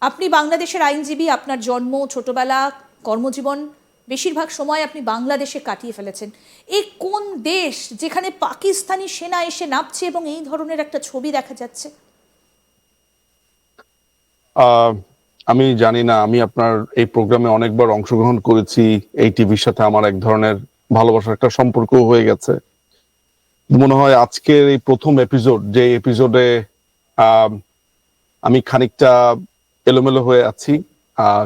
আপনি বাংলাদেশের আইনজীবী, আপনার জন্ম, ছোটবেলা, কর্মজীবন বেশিরভাগ সময় আপনি বাংলাদেশে কাটিয়ে ফেলেছেন। এ কোন দেশ যেখানে পাকিস্তানি সেনা এসে নামছে এবং এই ধরনের একটা ছবি দেখা যাচ্ছে? আহ, আমি জানি না। আমি আপনার এই প্রোগ্রামে অনেকবার অংশগ্রহণ করেছি। এই টিভির সাথে আমার এক ধরনের ভালোবাসার একটা সম্পর্ক হয়ে গেছে। মনে হয় আজকের এই প্রথম এপিসোড, যে এপিসোডে আহ আমি খানিকটা এলোমেলো হয়ে আছি।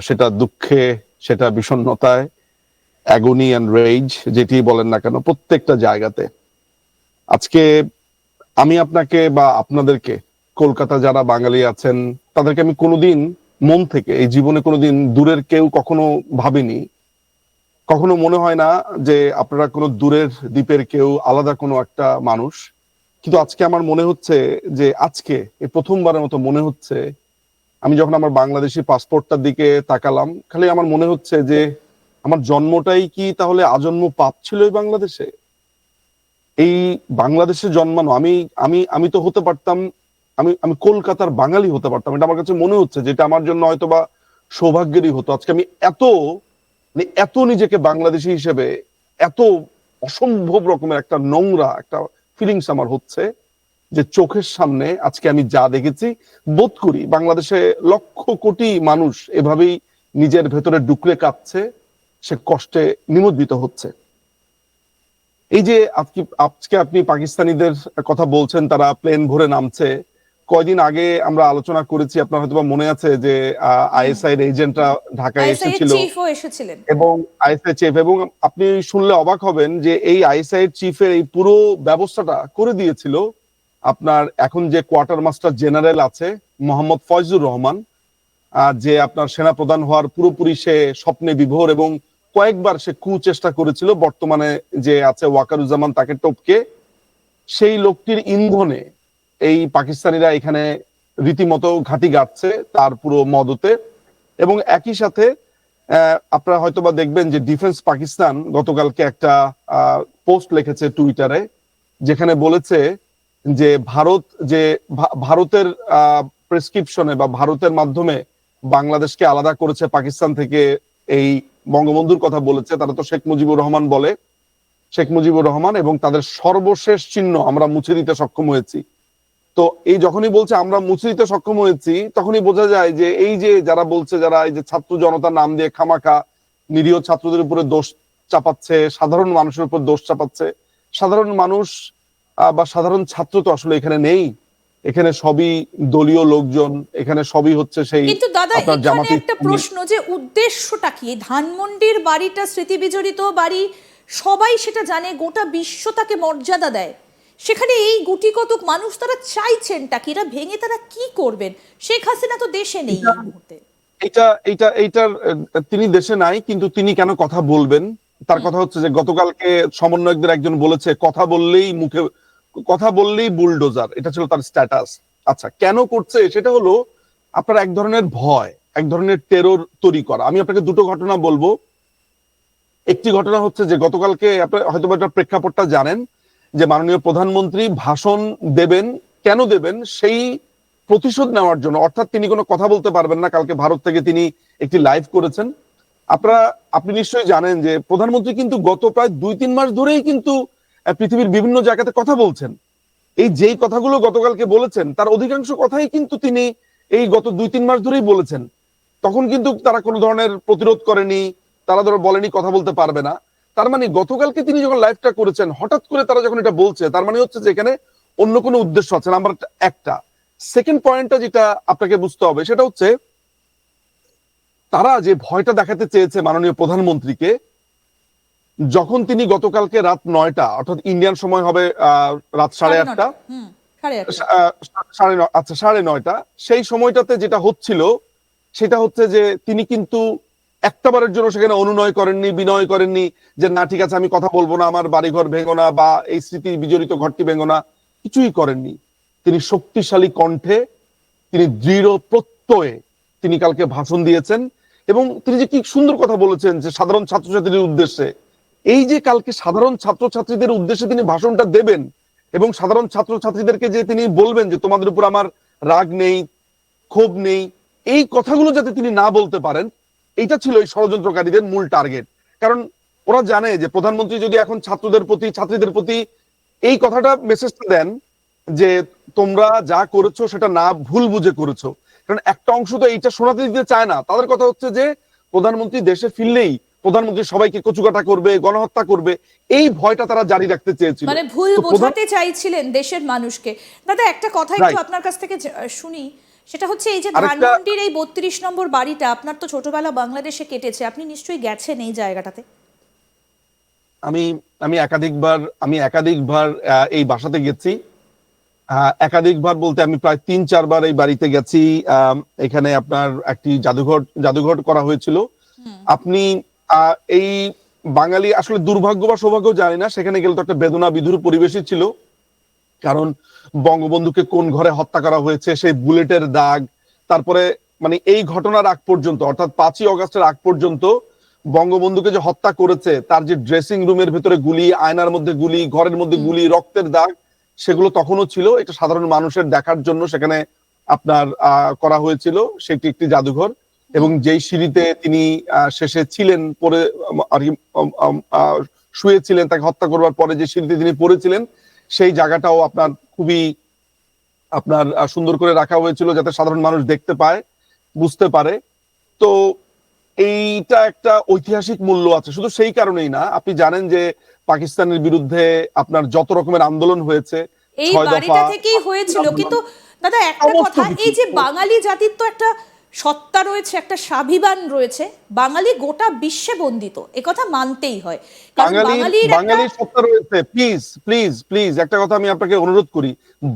সেটা দুঃখে, সেটা বিষণ্ণতায়, অ্যাগনি অ্যান্ড রেজ, যেটি বলেন না কেন, প্রত্যেকটা জায়গাতে। আজকে আমি আপনাকে বা আপনাদেরকে, কলকাতা যারা বাঙালি আছেন, তাদেরকে আমি কোনোদিন মন থেকে, এই জীবনে কোনোদিন দূরের কেউ কখনো ভাবিনি। কখনো মনে হয় না যে আপনারা কোনো দূরের দ্বীপের কেউ, আলাদা কোনো একটা মানুষ। কিন্তু আজকে আমার মনে হচ্ছে যে আজকে এই প্রথমবারের মতো মনে হচ্ছে, আমি যখন আমার বাংলাদেশি পাসপোর্টটার দিকে তাকালাম, খালি আমার মনে হচ্ছে যে আমার জন্মটাই কি তাহলে আজন্ম পাপ ছিল এই বাংলাদেশে। এই বাংলাদেশে জন্মানো আমি আমি আমি তো হতে পারতাম, আমি আমি কলকাতার বাঙালি হতে পারতাম। এটা আমার কাছে মনে হচ্ছে, যেটা আমার জন্য হয়তো বা সৌভাগ্যেরই হতো। আজকে আমি এত, মানে এত নিজেকে বাংলাদেশি হিসেবে, এত অসম্ভব রকমের একটা নোংরা একটা ফিলিংস আমার হচ্ছে, যে চোখের সামনে আজকে আমি যা দেখেছি, বোধ করি বাংলাদেশে লক্ষ কোটি মানুষ এভাবেই নিজের ভেতরে ডুকরে কাঁপছে, সে কষ্টে নিমজ্জিত হচ্ছে। এই যে আজকে আজকে আপনি পাকিস্তানিদের কথা বলছেন, তারা প্লেন ভরে নামছে। কয়দিন আগে আমরা আলোচনা করেছি, আপনার হয়তো মনে আছে, যে আইএসআই এর এজেন্টরা ঢাকায় আইএসআই এর এসেছিল চিফও এসেছিলেন। এবং আইএসআই চিফ, এবং আপনি শুনলে অবাক হবেন যে এই আইএসআই এর চিফের এই পুরো ব্যবস্থাটা করে দিয়েছিল আপনার এখন যে কোয়ার্টার মাস্টার জেনারেল আছে, মোহাম্মদ ফয়জুর রহমান, যে আপনার সেনা প্রধান হওয়ার পুরোপুরি সে স্বপ্নে বিভোর, এবং কয়েকবার সে চেষ্টা করেছিল। বর্তমানে যে আছে ওয়াকারুজ্জামান, তাকে টপকে সেই লোকটির ইন্ধনে এই পাকিস্তানিরা এখানে রীতিমতো ঘাঁটি গাচ্ছে তার পুরো মদতে। এবং একই সাথে আপনারা হয়তোবা দেখবেন যে ডিফেন্স পাকিস্তান গতকালকে একটা পোস্ট লিখেছে টুইটারে, যেখানে বলেছে যে ভারত, যে ভারতের প্রেসক্রিপশনে বা ভারতের মাধ্যমে বাংলাদেশকে আলাদা করেছে পাকিস্তান থেকে, এই বঙ্গবন্ধুর কথা বলেছে। তারা তো শেখ মুজিবুর রহমান বলে, শেখ মুজিবুর রহমান, এবং তাদের সর্বশেষ চিহ্ন আমরা মুছে দিতে সক্ষম হয়েছি। তো এই যখনই বলছে আমরা মুছে দিতে সক্ষম হয়েছি, তখনই বোঝা যায় যে এই যে যারা বলছে, যারা এই যে ছাত্র জনতার নাম দিয়ে খামাখা নিরীহ ছাত্রদের উপরে দোষ চাপাচ্ছে, সাধারণ মানুষের উপর দোষ চাপাচ্ছে, সাধারণ মানুষ বা সাধারণ ছাত্র তো আসলে এখানে নেই। এখানে সবই দলীয় লোকজন, এখানে সবই হচ্ছে সেই কিন্তু দাদা, আপনার এখানে জামাতি একটা প্রশ্ন, যে উদ্দেশ্যটা কি? ধানমন্ডির বাড়িটা স্মৃতিবিজড়িত বাড়ি, সবাই সেটা জানে, গোটা বিশ্ব তাকে মর্যাদা দেয়। সেখানে এই গুটি কতক মানুষ, তারা চাইছেনটা কি? এরা ভেঙে তারা কি করবেন? শেখ হাসিনা তো দেশে নেই এই মুহূর্তে। এটা এটা এইটার তিনি দেশে নাই, কিন্তু তিনি কেন কথা বলবেন? তার কথা হচ্ছে যে গতকালকে সমন্বয়কদের একজন বলেছে কথা বললেই মুখে, কথা বললেই বুলডোজার, এটা ছিল তার স্ট্যাটাস। আচ্ছা, কেন করছে? সেটা হলো আপনার এক ধরনের ভয়, এক ধরনের টেরর তৈরি করা। আমি আপনাকে দুটো ঘটনা বলবো। একটি ঘটনা হচ্ছে যে গতকালকে আপনার হয়তো একটা প্রেক্ষাপটটা জানেন, যে মাননীয় প্রধানমন্ত্রী ভাষণ দেবেন, কেন দেবেন সেই প্রতিশোধ নেওয়ার জন্য। অর্থাৎ তিনি কোনো কথা বলতে পারবেন না, কালকে ভারত থেকে তিনি একটি লাইভ করেছেন। আপনি নিশ্চয়ই জানেন যে প্রধানমন্ত্রী কিন্তু গত প্রায় 2-3 মাস ধরেই কিন্তু পৃথিবীর বিভিন্ন জায়গাতে কথা বলছেন। এই যেই কথাগুলো গতকালকে বলেছেন, তার অধিকাংশ কথাই কিন্তু তিনি এই গত 2-3 মাস ধরেই বলেছেন। তখন কিন্তু তারা কোনো ধরনের প্রতিরোধ করেনি, তারা ধরো বলেনি কথা বলতে পারবে না। তার মানে গতকালকে তিনি যখন লাইভটা করেছেন, হঠাৎ করে তারা যখন এটা বলছে, তার মানে হচ্ছে যে এখানে অন্য কোনো উদ্দেশ্য আছে। নাম্বার একটা। সেকেন্ড পয়েন্টটা যেটা আপনাকে বুঝতে হবে, সেটা হচ্ছে তারা যে ভয়টা দেখাতে চেয়েছে মাননীয় প্রধানমন্ত্রীকে, যখন তিনি গতকালকে রাত 9টা, অর্থাৎ ইন্ডিয়ান সময় হবে রাত 8:30, 8:30। আচ্ছা 9:30, সেই সময়টাতে যেটা হচ্ছিল সেটা হচ্ছে যে তিনি কিন্তু একটাবারের জন্য সেখানে অনুনয় করেননি, বিনয় করেননি, যে না ঠিক আছে আমি কথা বলবো না, আমার বাড়িঘর ভেঙো না, বা এই স্মৃতি বিজড়িত ঘরটি ভেঙো না, কিছুই করেননি। তিনি শক্তিশালী কণ্ঠে, তিনি দৃঢ় প্রত্যয়ে তিনি কালকে ভাষণ দিয়েছেন। এবং তিনি যে কি সুন্দর কথা বলেছেন যে সাধারণ ছাত্রছাত্রীদের উদ্দেশ্যে, এই যে কালকে সাধারণ ছাত্রছাত্রীদের উদ্দেশ্যে তিনি ভাষণটা দেবেন, এবং সাধারণ ছাত্রছাত্রীদেরকে যে তিনি বলবেন যে তোমাদের উপর আমার রাগ নেই, ক্ষোভ নেই, এই কথাগুলো যাতে তিনি না বলতে পারেন, এইটা ছিল এই ষড়যন্ত্রকারীদের মূল টার্গেট। কারণ ওরা জানে যে প্রধানমন্ত্রী যদি এখন ছাত্রদের প্রতি, ছাত্রীদের প্রতি এই কথাটা মেসেজটা দেন যে তোমরা যা করেছো সেটা না ভুল বুঝে করেছো, কারণ একটা অংশ তো এইটা শোনাতে দিতে চায় না। তাদের কথা হচ্ছে যে প্রধানমন্ত্রী দেশে ফিরলেই প্রধানমন্ত্রী সবাইকে কচুকাটা করবে, গণহত্যা করবে, এই ভয়টা তারা জারি রাখতে চেয়েছিল। মানে ভুল তো বোঝাতে চাইছিলেন দেশের মানুষকে। দাদা একটা কথা একটু আপনার কাছ থেকে শুনি, সেটা হচ্ছে এই যে ধানমন্ডির এই 32 নম্বর বাড়িটা, আপনার তো ছোটবেলা বাংলাদেশে কেটেছে, আপনি নিশ্চয়ই গেছেন এই জায়গাটাতে। আমি একাধিকবার এই বাসাতে গেছি। একাধিকবার বলতে আমি প্রায় 3-4 বার এই বাড়িতে গেছি। এখানে আপনার একটি জাদুঘর করা হয়েছিল। আপনি এই বাঙালি আসলে দুর্ভাগ্য বা সৌভাগ্য জানি না, সেখানে গেলে তো একটা বেদনা বিধুর পরিবেশই ছিল। কারণ বঙ্গবন্ধুকে কোন ঘরে হত্যা করা হয়েছে, সেই বুলেটের দাগ, তারপরে মানে এই ঘটনার আগ পর্যন্ত, অর্থাৎ 5ই অগস্টের আগ পর্যন্ত বঙ্গবন্ধুকে যে হত্যা করেছে তার যে ড্রেসিং রুমের ভেতরে গুলি, আয়নার মধ্যে গুলি, ঘরের মধ্যে গুলি, রক্তের দাগ, সেগুলো তখনও ছিল। এটা সাধারণ মানুষের দেখার জন্য সেখানে আপনার করা হয়েছিল। সেটি একটি জাদুঘর, এবং যেই সিঁড়িতে তিনি শেষে ছিলেন, পরে আর কি শুয়েছিলেন, তাকে হত্যা করবার পরে যে সিঁড়িতে তিনি পড়েছিলেন, সেই জায়গাটাও আপনার খুবই আপনার সুন্দর করে রাখা হয়েছিল যাতে সাধারণ মানুষ দেখতে পায়, বুঝতে পারে। তো এইটা একটা ঐতিহাসিক মূল্য আছে। শুধু সেই কারণেই না, আপনি জানেন যে পাকিস্তানের বিরুদ্ধে আপনার যত রকমের আন্দোলন হয়েছে, এই 6 দফা বাড়িটা থেকেই হয়েছিল। কিন্তু দাদা একটা কথা, এই যে বাঙালি জাতির তো একটা সত্তা রয়েছে, একটা স্বাভিমান রয়েছে, বাঙালি গোটা বিশ্বে বন্দিত, কথা মানতেই হয়। কারণ বাঙালির সত্তা রয়েছে। প্লিজ প্লিজ প্লিজ একটা কথা আমি আপনাকে অনুরোধ করি,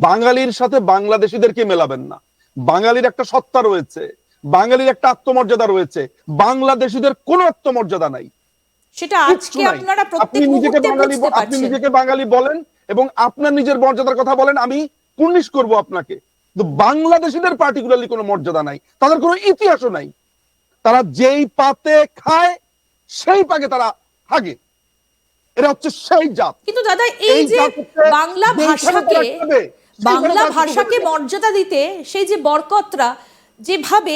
বাঙালির সাথে বাংলাদেশিদেরকে মেলাবেন না। বাঙালির একটা সত্তা রয়েছে, বাঙালির একটা আত্মমর্যাদা রয়েছে, বাংলাদেশিদের কোনো আত্মমর্যাদা নাই। সেটা আজকে আপনারা প্রত্যেক মুহূর্তে বুঝতে পারছেন। আপনি নিজেকে বাঙালি বলেন এবং আপনার নিজের মর্যাদার কথা বলেন, আমি কুর্নিশ করব আপনাকে। কিন্তু বাংলাদেশিদের পার্টিকুলারলি কোনো মর্যাদা নাই, তাদের কোনো ইতিহাসও নাই। তারা যেই পাতে খায় সেই পাকে তারা হাগে। এটা হচ্ছে সেই জাত। কিন্তু দাদা এই যে বাংলা ভাষাকে মর্যাদা দিতে সেই যে বরকতরা যেভাবে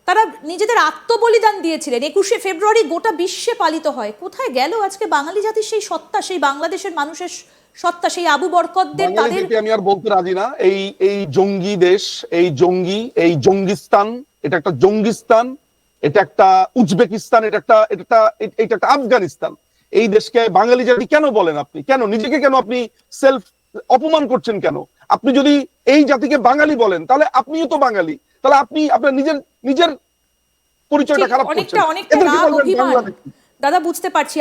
তারা নিজেদের আত্মবলিদান দিয়েছিলেন, 21শে ফেব্রুয়ারি গোটা বিশ্বে পালিত হয়, কোথায় গেল আজকে বাঙালি জাতির সেই সত্তা, সেই বাংলাদেশের মানুষের সত্তা, সেই আবু বরকতদের? তাদের আমি আর বলতে রাজি না। এই জঙ্গি দেশ, এই জঙ্গিস্তান, এটা একটা জঙ্গিস্তান, এটা একটা উজবেকিস্তান, এটা একটা আফগানিস্তান। এই দেশকে বাঙালি জাতি কেন বলেন আপনি? কেন নিজেকে কেন আপনি সেলফ অপমান করছেন কেন? আপনি যদি এই জাতিকে বাঙালি বলেন তাহলে আপনিও তো বাঙালি, তাহলে আপনি আপনার নিজের পরিচয়টা খারাপ করছেন। অনেকটা রাগ অভিমান দাদা বুঝতে পারছি।